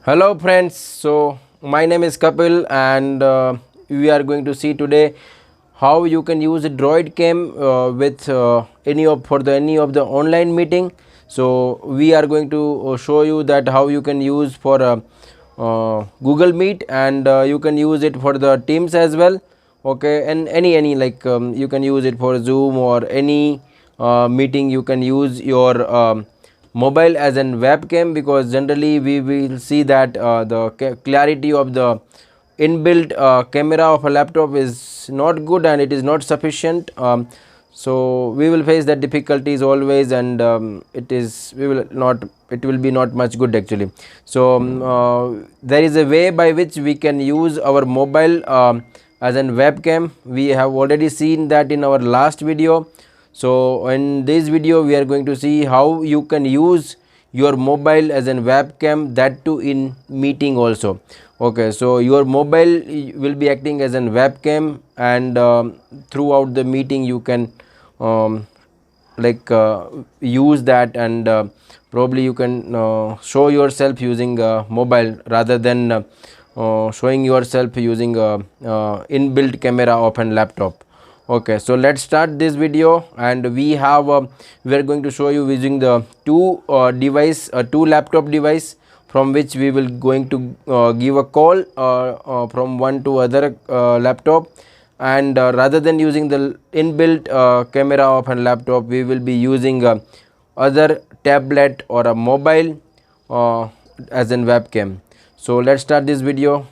Hello friends, so my name is Kapil and we are going to see today how you can use a droidcam with any of the online meeting. So we are going to show you that how you can use for Google Meet and you can use it for the Teams as well. Okay, and any like you can use it for Zoom or any meeting. You can use your mobile as an webcam, because generally we will see that the clarity of the inbuilt camera of a laptop is not good and it is not sufficient. So we will face that difficulties always, and it will be not much good actually. So there is a way by which we can use our mobile as an webcam. We have already seen that in our last video. So in this video we are going to see how you can use your mobile as an webcam, that too in meeting also. Okay, so your mobile will be acting as an webcam, and throughout the meeting you can um, use that, and probably you can show yourself using mobile rather than showing yourself using inbuilt camera of an laptop. Okay, so let's start this video, and we are going to show you using the two laptop device, from which we will going to give a call from one to other laptop. And rather than using the inbuilt camera of a laptop, we will be using other tablet or a mobile as an webcam. So let's start this video.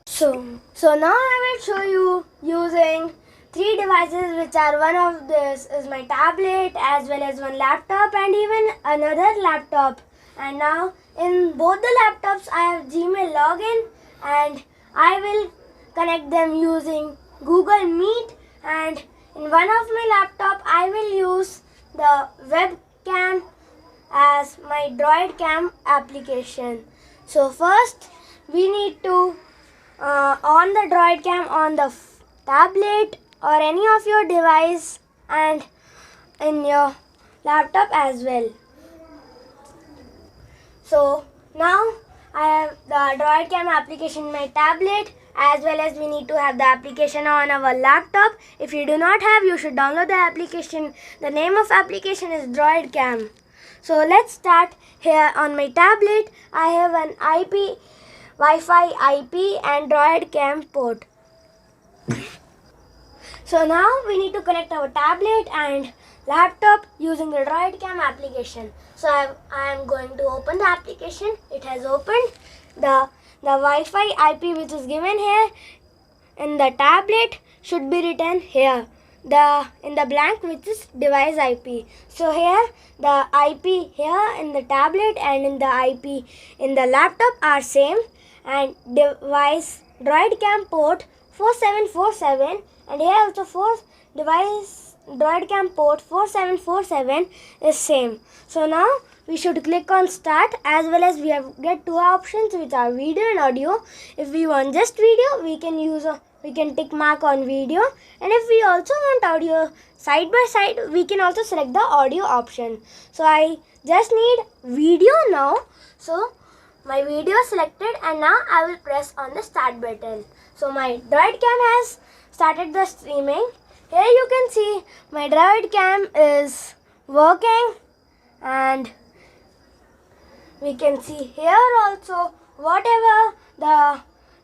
So now I will show you using three devices, which are one of this is my tablet, as well as one laptop and even another laptop. And now in both the laptops I have Gmail login, and I will connect them using Google Meet, and in one of my laptop I will use the webcam as my droidcam application. So first we need to on the droidcam on the tablet or any of your device, and in your laptop as well. So now I have the droidcam application in my tablet, as well as we need to have the application on our laptop. If you do not have, you should download the application. The name of application is droidcam. So let's start. Here on my tablet I have an Wi-Fi IP Android cam port. So now we need to connect our tablet and laptop using the droidcam application. So I am going to open the application. It has opened. The Wi-Fi IP which is given here in the tablet should be written here. In the blank, which is device IP. So here the IP here in the tablet and in the IP in the laptop are same, and device droidcam port 4747, and here also device droidcam port 4747 is same. So now we should click on start, as well as we have get two options, which are video and audio. If we want just video, we can tick mark on video, and if we also want audio side by side, we can also select the audio option. So I just need video now. So my video is selected, and now I will press on the start button. So my droidcam has started the streaming. Here you can see my droidcam is working, and we can see here also whatever the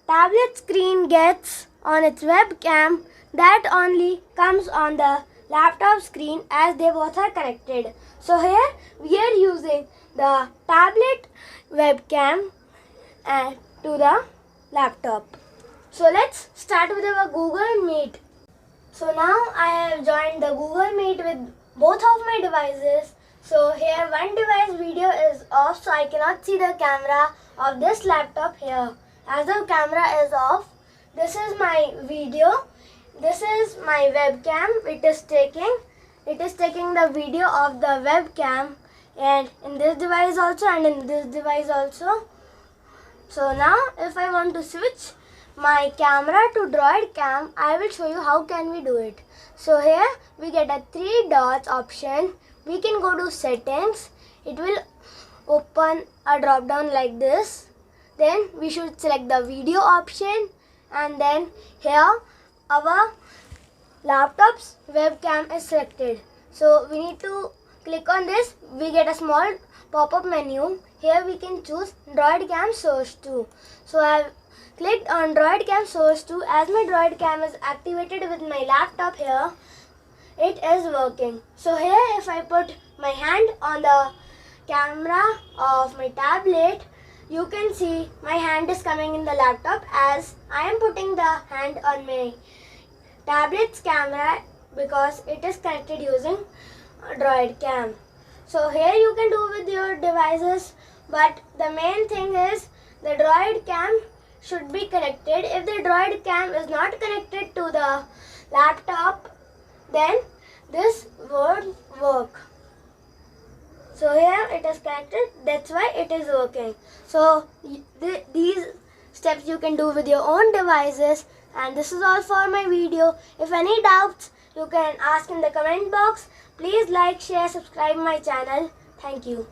tablet screen gets on its webcam, that only comes on the laptop screen, as they both are connected. So here we are using the tablet webcam to the laptop. So let's start with our Google Meet. So now I have joined the Google Meet with both of my devices. So here one device video is off, so I cannot see the camera of this laptop here. As the camera is off, this is my video. This is my webcam. It is taking the video of the webcam, and in this device also, and in this device also. So now if I want to switch my camera to droidcam, I will show you how can we do it. So here we get a three dots option. We can go to settings. It will open a drop down like this. then we should select the video option, and then here our laptop's webcam is selected. So we need to click on this. We get a small pop-up menu. Here we can choose droidcam source 2. So I have clicked on droidcam source 2. As my droidcam is activated with my laptop here, it is working. So here if I put my hand on the camera of my tablet, you can see my hand is coming in the laptop as I am putting the hand on my tablet's camera because it is connected using droidcam. So here you can do with your devices, but the main thing is the droidcam should be connected. If the droidcam is not connected to the laptop, then this won't work. So here it is connected, that's why it is working. So these steps you can do with your own devices, and this is all for my video. If any doubts, you can ask in the comment box. Please like, share, subscribe my channel. Thank you.